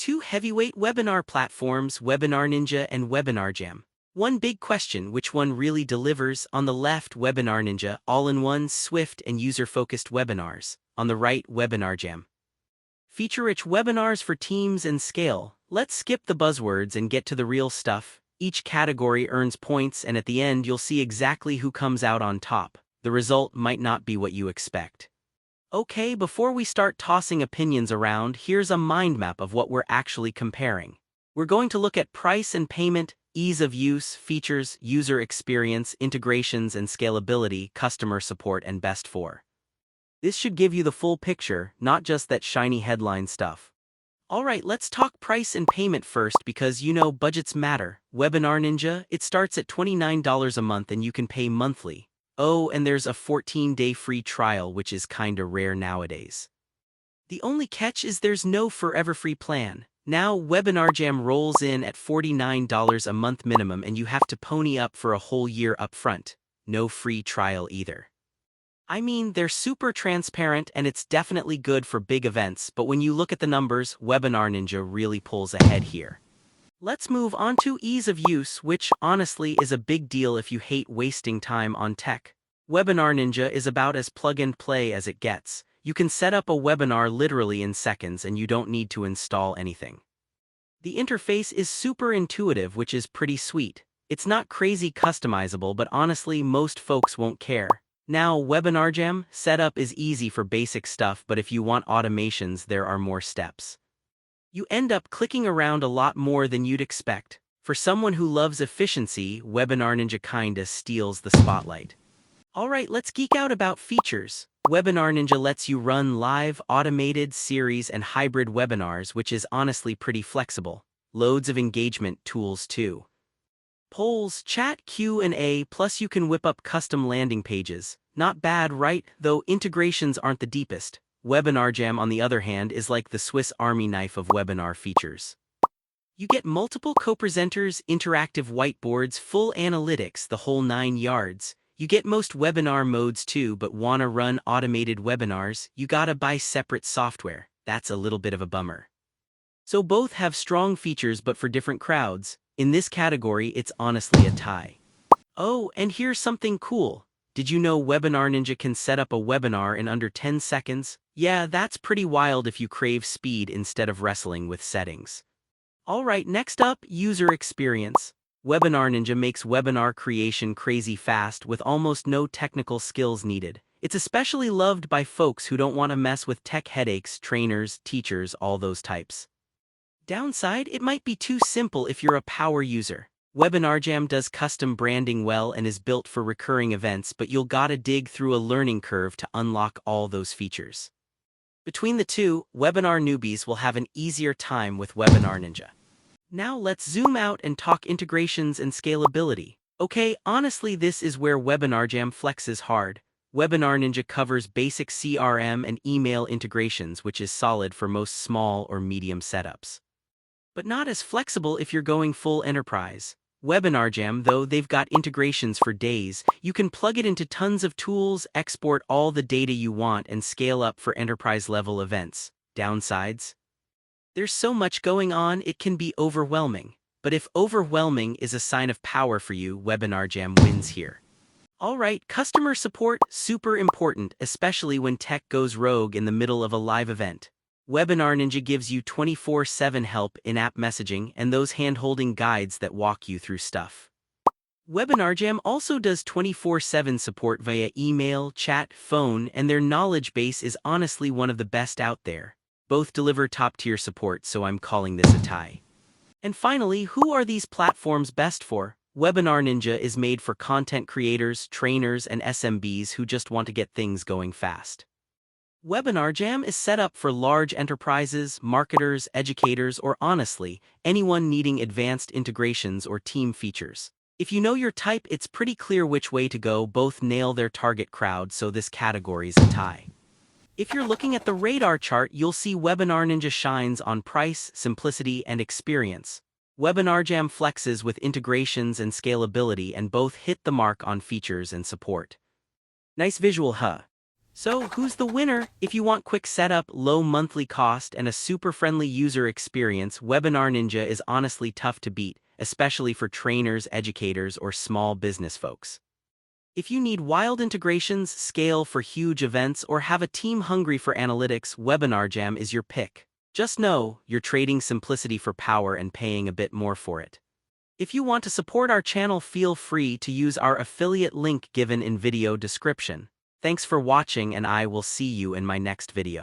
two heavyweight webinar platforms, WebinarNinja and WebinarJam. One big question: which one really delivers? On the left, WebinarNinja, all-in-one, swift, and user-focused webinars. On the right, WebinarJam. Feature-rich webinars for teams and scale. Let's skip the buzzwords and get to the real stuff. Each category earns points, and at the end you'll see exactly who comes out on top. The result might not be what you expect. Okay, before we start tossing opinions around, here's a mind map of what we're actually comparing. We're going to look at price and payment, ease of use, features, user experience, integrations and scalability, customer support, and best for. This should give you the full picture, not just that shiny headline stuff. Alright, let's talk price and payment first because budgets matter. WebinarNinja, it starts at $29 a month and you can pay monthly. Oh, and there's a 14-day free trial, which is kinda rare nowadays. The only catch is there's no forever free plan. Now, WebinarJam rolls in at $49 a month minimum and you have to pony up for a whole year up front. No free trial either. I mean, they're super transparent and it's definitely good for big events, but when you look at the numbers, WebinarNinja really pulls ahead here. Let's move on to ease of use, which honestly is a big deal if you hate wasting time on tech. WebinarNinja is about as plug-and-play as it gets. You can set up a webinar literally in seconds and you don't need to install anything. The interface is super intuitive, which is pretty sweet. It's not crazy customizable, but honestly, most folks won't care. Now, WebinarJam setup is easy for basic stuff, but if you want automations, there are more steps. You end up clicking around a lot more than you'd expect. For someone who loves efficiency, WebinarNinja kinda steals the spotlight. Alright, let's geek out about features. WebinarNinja lets you run live, automated, series, and hybrid webinars, which is honestly pretty flexible. Loads of engagement tools too. Polls, chat, Q&A, plus you can whip up custom landing pages. Not bad, right? Though integrations aren't the deepest. WebinarJam, on the other hand, is like the Swiss Army knife of webinar features. You get multiple co-presenters, interactive whiteboards, full analytics, the whole 9 yards. You get most webinar modes too, but wanna run automated webinars, you gotta buy separate software. That's a little bit of a bummer. So both have strong features but for different crowds. In this category, it's honestly a tie. Oh, and here's something cool. Did you know WebinarNinja can set up a webinar in under 10 seconds? Yeah, that's pretty wild if you crave speed instead of wrestling with settings. Alright, next up, user experience. WebinarNinja makes webinar creation crazy fast with almost no technical skills needed. It's especially loved by folks who don't want to mess with tech headaches, trainers, teachers, all those types. Downside, it might be too simple if you're a power user. WebinarJam does custom branding well and is built for recurring events, but you'll gotta dig through a learning curve to unlock all those features. Between the two, webinar newbies will have an easier time with WebinarNinja. Now let's zoom out and talk integrations and scalability. Okay, honestly, this is where WebinarJam flexes hard. WebinarNinja covers basic CRM and email integrations, which is solid for most small or medium setups. But not as flexible if you're going full enterprise. WebinarJam, though, they've got integrations for days. You can plug it into tons of tools, export all the data you want, and scale up for enterprise-level events. Downsides? There's so much going on, it can be overwhelming. But if overwhelming is a sign of power for you, WebinarJam wins here. Alright, customer support, super important, especially when tech goes rogue in the middle of a live event. WebinarNinja gives you 24/7 help, in-app messaging, and those hand-holding guides that walk you through stuff. WebinarJam also does 24/7 support via email, chat, phone, and their knowledge base is honestly one of the best out there. Both deliver top-tier support, so I'm calling this a tie. And finally, who are these platforms best for? WebinarNinja is made for content creators, trainers, and SMBs who just want to get things going fast. WebinarJam is set up for large enterprises, marketers, educators, or honestly, anyone needing advanced integrations or team features. If you know your type, it's pretty clear which way to go. Both nail their target crowd, so this category's a tie. If you're looking at the radar chart, you'll see WebinarNinja shines on price, simplicity, and experience. WebinarJam flexes with integrations and scalability, and both hit the mark on features and support. Nice visual, huh? So, who's the winner? If you want quick setup, low monthly cost, and a super friendly user experience, WebinarNinja is honestly tough to beat, especially for trainers, educators, or small business folks. If you need wild integrations, scale for huge events, or have a team hungry for analytics, WebinarJam is your pick. Just know, you're trading simplicity for power and paying a bit more for it. If you want to support our channel, feel free to use our affiliate link given in video description. Thanks for watching, and I will see you in my next video.